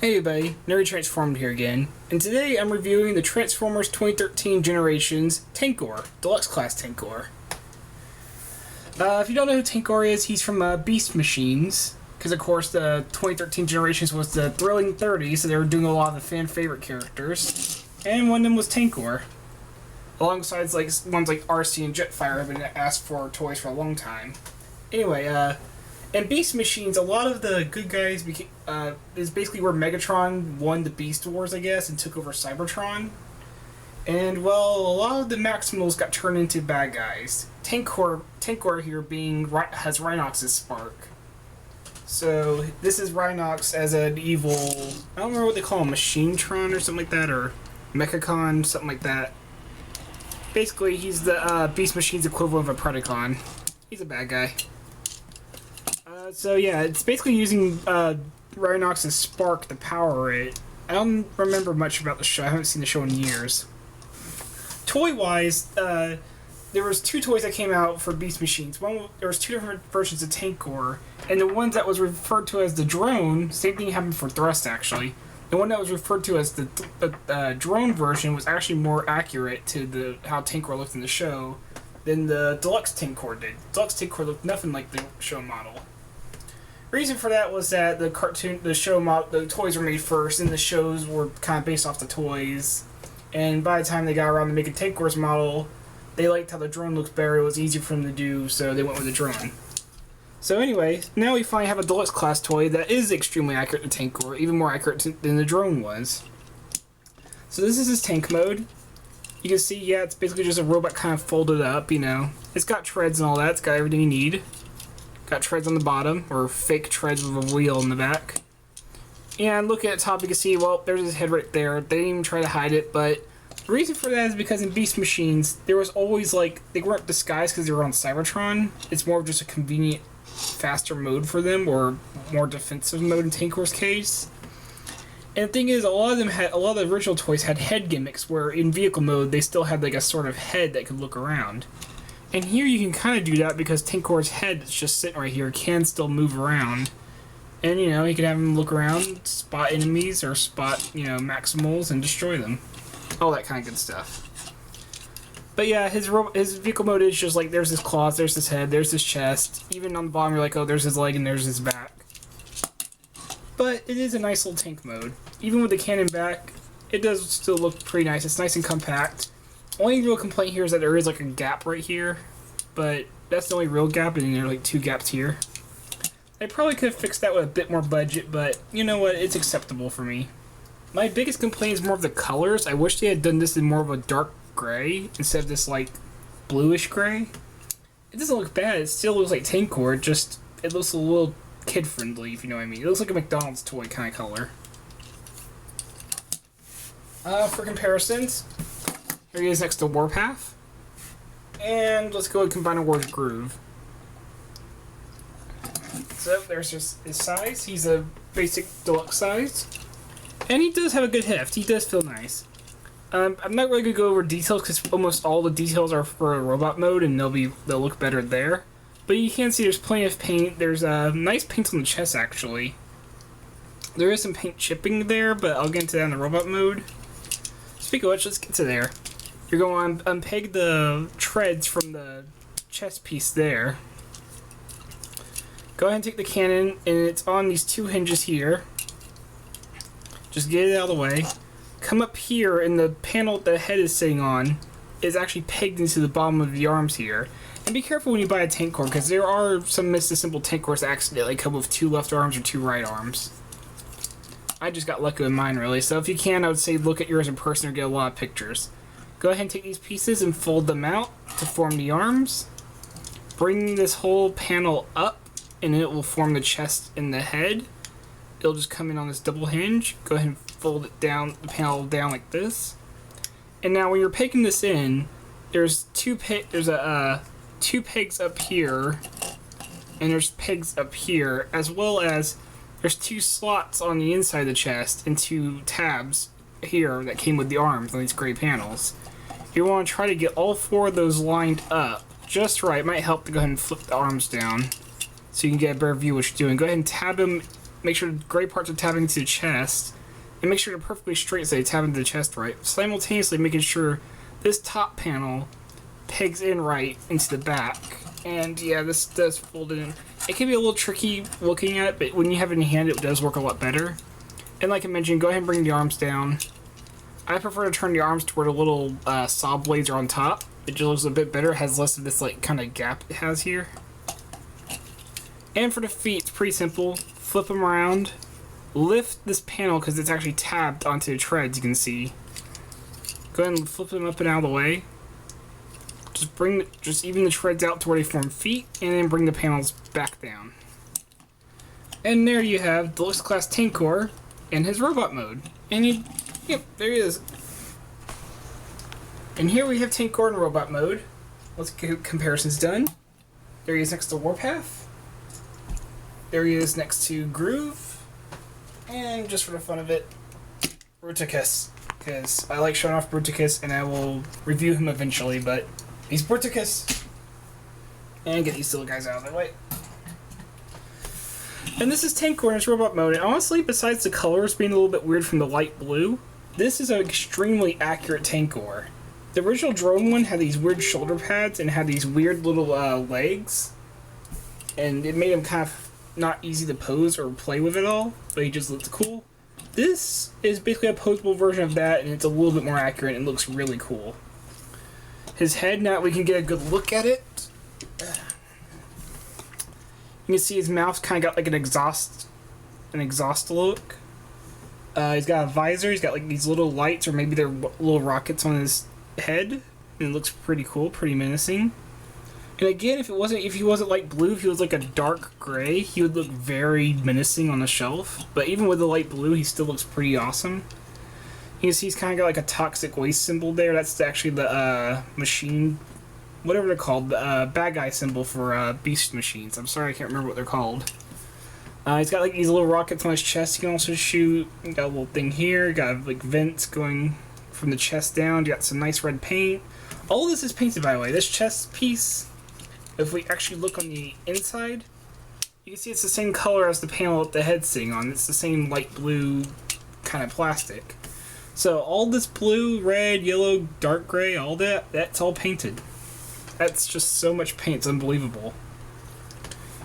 Hey everybody, Nerdy Transformed here again, and today I'm reviewing the Transformers 2013 Generations Tankor, Deluxe Class Tankor. If you don't know who Tankor is, he's from Beast Machines, because of course the 2013 Generations was the thrilling 30s, so they were doing a lot of the fan favorite characters, and one of them was Tankor. Alongside ones like RC and Jetfire have been asked for toys for a long time. Anyway, in Beast Machines, a lot of the good guys is basically where Megatron won the Beast Wars, I guess, and took over Cybertron. And, well, a lot of the Maximals got turned into bad guys. Tankor here has Rhinox's spark. So, this is Rhinox as an evil, I don't remember what they call him, Machinetron or something like that, or Mechacon, something like that. Basically, he's the Beast Machine's equivalent of a Predacon. He's a bad guy. So yeah, it's basically using Rhinox's spark to power it. I don't remember much about the show. I haven't seen the show in years. Toy-wise, there was two toys that came out for Beast Machines. There was two different versions of Tankor, and the one that was referred to as the drone, same thing happened for Thrust actually. The one that was referred to as the drone version was actually more accurate to how Tankor looked in the show than the Deluxe Tankor did. Deluxe Tankor looked nothing like the show model. Reason for that was that the toys were made first, and the shows were kind of based off the toys. And by the time they got around to making Tankor's model, they liked how the drone looked better. It was easier for them to do, so they went with the drone. So anyway, now we finally have a Deluxe class toy that is extremely accurate to Tankor, even more accurate than the drone was. So this is his tank mode. You can see, yeah, it's basically just a robot kind of folded up, you know. It's got treads and all that. It's got everything you need. Got treads on the bottom, or fake treads with a wheel in the back. And looking at the top, you can see, well, there's his head right there. They didn't even try to hide it, but the reason for that is because in Beast Machines, there was always, they weren't disguised because they were on Cybertron. It's more of just a convenient, faster mode for them, or more defensive mode in Tankor's case. And the thing is, a lot of the original toys had head gimmicks, where in vehicle mode, they still had, a sort of head that could look around. And here you can kind of do that because Tankor's head that's just sitting right here can still move around. And, you know, you can have him look around, spot enemies, or spot, Maximals and destroy them. All that kind of good stuff. But yeah, his vehicle mode is just there's his claws, there's his head, there's his chest. Even on the bottom you're like, oh, there's his leg and there's his back. But it is a nice little tank mode. Even with the cannon back, it does still look pretty nice. It's nice and compact. Only real complaint here is that there is a gap right here, but that's the only real gap, and there are two gaps here. They probably could have fixed that with a bit more budget, but you know what, it's acceptable for me. My biggest complaint is more of the colors. I wish they had done this in more of a dark gray instead of this bluish gray. It doesn't look bad, it still looks like Tankor, it looks a little kid friendly, if you know what I mean. It looks like a McDonald's toy kind of color. For comparisons, here he is next to Warpath. And let's go and combine a War's Groove. So there's just his size. He's a basic deluxe size. And he does have a good heft. He does feel nice. I'm not really going to go over details because almost all the details are for a robot mode and they'll look better there. But you can see there's plenty of paint. There's nice paint on the chest actually. There is some paint chipping there, but I'll get into that in the robot mode. Speaking of which, let's get to there. You're going to unpeg the treads from the chest piece there. Go ahead and take the cannon, and it's on these two hinges here. Just get it out of the way. Come up here, and the panel the head is sitting on is actually pegged into the bottom of the arms here. And be careful when you buy a Tankor, because there are some misassembled Tankors that accidentally come with two left arms or two right arms. I just got lucky with mine, really. So if you can, I would say look at yours in person or get a lot of pictures. Go ahead and take these pieces and fold them out to form the arms. Bring this whole panel up, and it will form the chest and the head. It'll just come in on this double hinge. Go ahead and fold it down, the panel down like this. And now when you're pegging this in, there's two pegs up here, and there's pegs up here, as well as there's two slots on the inside of the chest and two tabs here that came with the arms on these gray panels. You want to try to get all four of those lined up just right. It might help to go ahead and flip the arms down so you can get a better view of what you're doing. Go ahead and tab them make sure the gray parts are tabbing into the chest, and make sure they're perfectly straight so they tab into the chest right, simultaneously making sure this top panel pegs in right into the back. And yeah, this does fold in. It can be a little tricky looking at, but when you have it in hand, it does work a lot better. And like I mentioned, go ahead and bring the arms down. I prefer to turn the arms to where the little saw blades are on top. It just looks a bit better. It has less of this like kind of gap it has here. And for the feet, it's pretty simple. Flip them around. Lift this panel because it's actually tabbed onto the treads, you can see. Go ahead and flip them up and out of the way. Just even the treads out to where they form feet, and then bring the panels back down. And there you have Deluxe Class Tankor in his robot mode. And yep, there he is. And here we have Tankor in robot mode. Let's get comparisons done. There he is next to Warpath. There he is next to Groove. And just for the fun of it, Bruticus. Because I like showing off Bruticus, and I will review him eventually, but he's Bruticus. And get these little guys out of the way. And this is Tankor in his robot mode. And honestly, besides the colors being a little bit weird from the light blue, this is an extremely accurate Tankor. The original drone one had these weird shoulder pads and had these weird little legs. And it made him kind of not easy to pose or play with at all, but he just looked cool. This is basically a posable version of that, and it's a little bit more accurate and looks really cool. His head, now we can get a good look at it. You can see his mouth's kind of got like an exhaust look. He's got a visor. He's got like these little lights, or maybe they're little rockets on his head, and it looks pretty cool, pretty menacing. And again, if he wasn't like blue, if he was like a dark gray, he would look very menacing on the shelf. But even with the light blue, he still looks pretty awesome. You can see he's kind of got like a toxic waste symbol there. That's actually the machine, whatever they're called, the bad guy symbol for beast machines. I'm sorry, I can't remember what they're called. He's got like these little rockets on his chest he can also shoot. You got a little thing here. You got like vents going from the chest down. You got some nice red paint. All of this is painted, by the way. This chest piece, if we actually look on the inside, you can see it's the same color as the panel that the head's sitting on. It's the same light blue kind of plastic. So all this blue, red, yellow, dark gray, all that's all painted. That's just so much paint, it's unbelievable.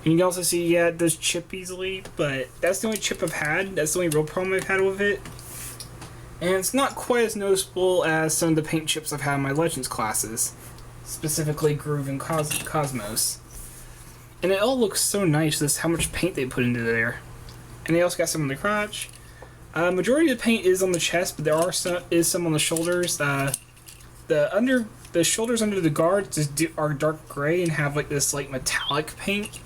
And you can also see, yeah, it does chip easily, but that's the only chip I've had. That's the only real problem I've had with it. And it's not quite as noticeable as some of the paint chips I've had in my Legends classes. Specifically Groove and Cosmos. And it all looks so nice, just how much paint they put into there. And they also got some on the crotch. Majority of the paint is on the chest, but there is some on the shoulders. The shoulders under the guards are dark gray and have like this like metallic paint,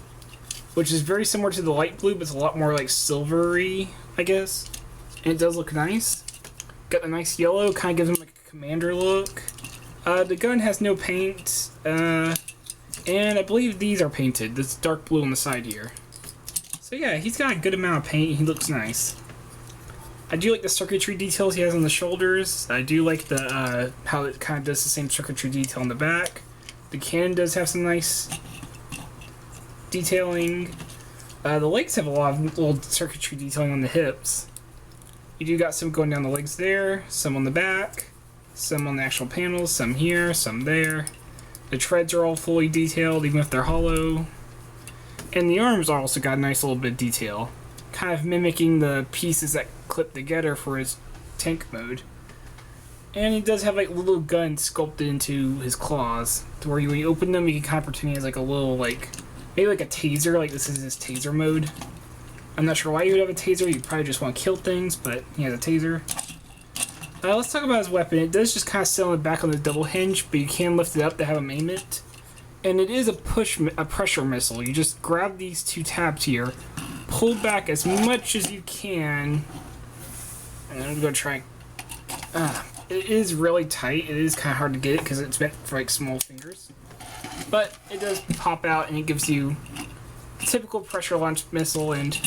which is very similar to the light blue, but it's a lot more like silvery, I guess. And it does look nice. Got the nice yellow, kind of gives him like a commander look. The gun has no paint, and I believe these are painted. This dark blue on the side here. So yeah, he's got a good amount of paint. He looks nice. I do like the circuitry details he has on the shoulders. I do like the how it kind of does the same circuitry detail on the back. The cannon does have some nice detailing. The legs have a lot of little circuitry detailing on the hips. You do got some going down the legs there, some on the back, some on the actual panels, some here, some there. The treads are all fully detailed, even if they're hollow. And the arms also got a nice little bit of detail, kind of mimicking the pieces that clip together for his tank mode. And he does have like little guns sculpted into his claws, to where when you open them, you can kind of pretend he has like a little, like, maybe like a taser, like this is his taser mode. I'm not sure why you would have a taser, you probably just want to kill things, but he has a taser. Let's talk about his weapon. It does just kind of sit on the back on the double hinge, but you can lift it up to have him aim it. And it is a pressure missile. You just grab these two tabs here, pull back as much as you can, and I'm going to try. It is really tight. It is kind of hard to get it because it's meant for like small fingers. But it does pop out and it gives you a typical pressure launch missile, and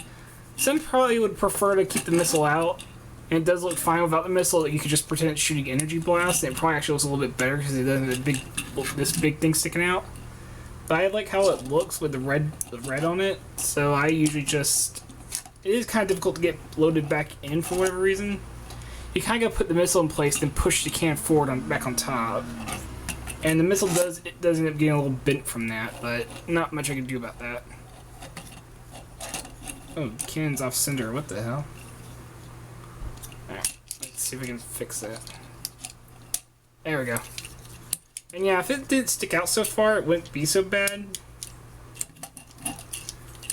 some probably would prefer to keep the missile out. And it does look fine without the missile. You could just pretend it's shooting energy blast, and it probably actually looks a little bit better because it doesn't have this big thing sticking out. But I like how it looks with the red on it, so I usually just it is kind of difficult to get loaded back in for whatever reason. You kind of got to put the missile in place, then push the cannon forward back on top. And the missile does end up getting a little bent from that, but not much I can do about that. Oh, cannon's off center. What the hell? Alright, let's see if we can fix that. There we go. And yeah, if it didn't stick out so far, it wouldn't be so bad.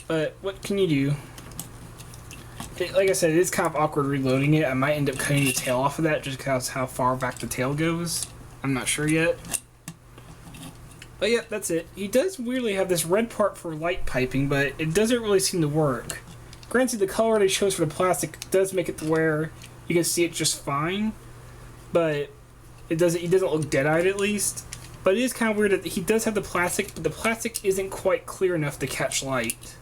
But what can you do? Like I said, it is kind of awkward reloading it. I might end up cutting the tail off of that just because how far back the tail goes. I'm not sure yet. But yeah, that's it. He does weirdly have this red part for light piping, but it doesn't really seem to work. Granted, the color they chose for the plastic does make it to where you can see it just fine, but he doesn't look dead-eyed at least. But it is kind of weird that he does have the plastic, but the plastic isn't quite clear enough to catch light.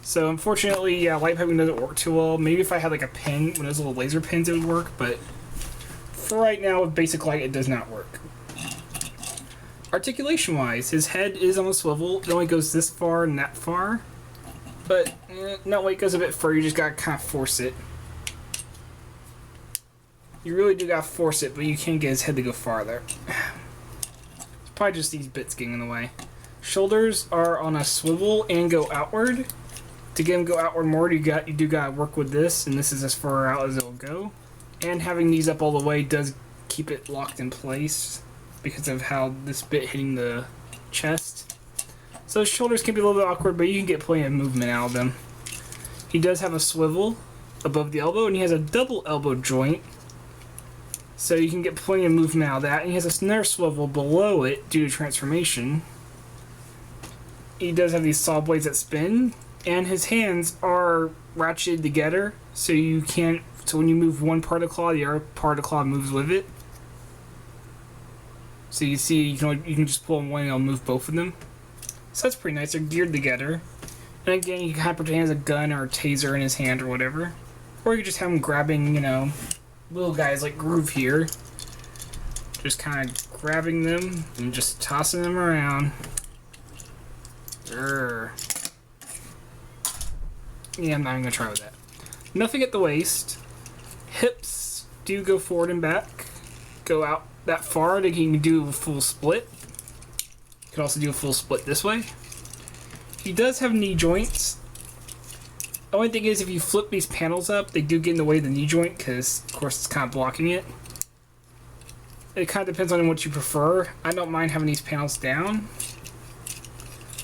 So unfortunately, yeah, light piping doesn't work too well. Maybe if I had like a pen, one of those little laser pens, it would work, but for right now with basic light, it does not work. Articulation wise, his head is on a swivel. It only goes this far and that far. But, no, wait, it goes a bit further. You just gotta kind of force it. You really do gotta force it, but you can't get his head to go farther. It's probably just these bits getting in the way. Shoulders are on a swivel and go outward. To get them go outward more, you do gotta work with this, and this is as far out as it'll go. And having these up all the way does keep it locked in place because of how this bit hitting the chest. So his shoulders can be a little bit awkward, but you can get plenty of movement out of them. He does have a swivel above the elbow, and he has a double elbow joint, so you can get plenty of movement out of that. And he has another swivel below it due to transformation. He does have these saw blades that spin, and his hands are ratcheted together, so you can't. So when you move one part of the claw, the other part of the claw moves with it. So you see, you can just pull on one and it'll move both of them. So that's pretty nice. They're geared together. And again, you can kind of pretend he has a gun or a taser in his hand or whatever. Or you could just have him grabbing, you know, little guys like Groove here. Just kind of grabbing them and just tossing them around. Urgh. Yeah, I'm not even going to try with that. Nothing at the waist. Hips do go forward and back. Go out that far that he can do a full split. You could also do a full split this way. He does have knee joints. The only thing is, if you flip these panels up, they do get in the way of the knee joint because, of course, it's kind of blocking it. It kind of depends on what you prefer. I don't mind having these panels down,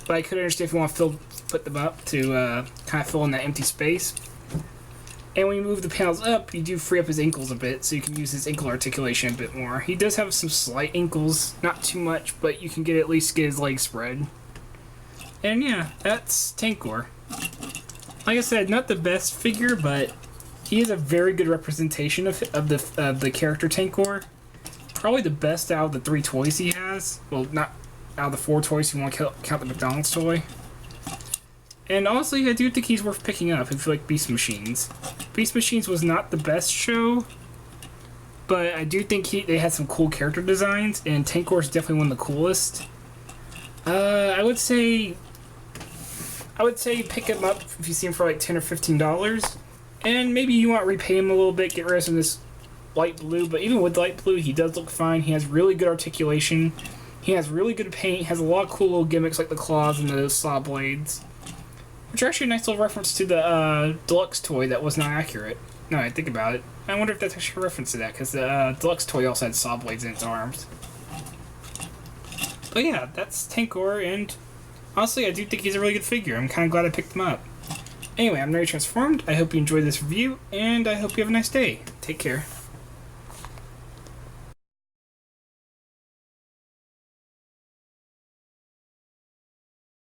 but I could understand if you want to put them up to kind of fill in that empty space. And when you move the panels up, you do free up his ankles a bit, so you can use his ankle articulation a bit more. He does have some slight ankles, not too much, but you can at least get his legs spread. And yeah, that's Tankor. Like I said, not the best figure, but he is a very good representation of the character Tankor. Probably the best out of the 3 toys he has. Well, not out of the 4 toys if you want to count the McDonald's toy. And honestly, I do think he's worth picking up if you like Beast Machines. Beast Machines was not the best show, but I do think they had some cool character designs, and Tankor is definitely one of the coolest. I would say pick him up if you see him for like $10 or $15, and maybe you want to repay him a little bit, get rid of some of this light blue. But even with light blue, he does look fine. He has really good articulation. He has really good paint. Has a lot of cool little gimmicks like the claws and the saw blades, which are actually a nice little reference to the Deluxe toy that was not accurate. Now I think about it, I wonder if that's actually a reference to that, because the Deluxe toy also had saw blades in its arms. But yeah, that's Tankor, and honestly, I do think he's a really good figure. I'm kind of glad I picked him up. Anyway, I'm Very Transformed. I hope you enjoyed this review, and I hope you have a nice day. Take care.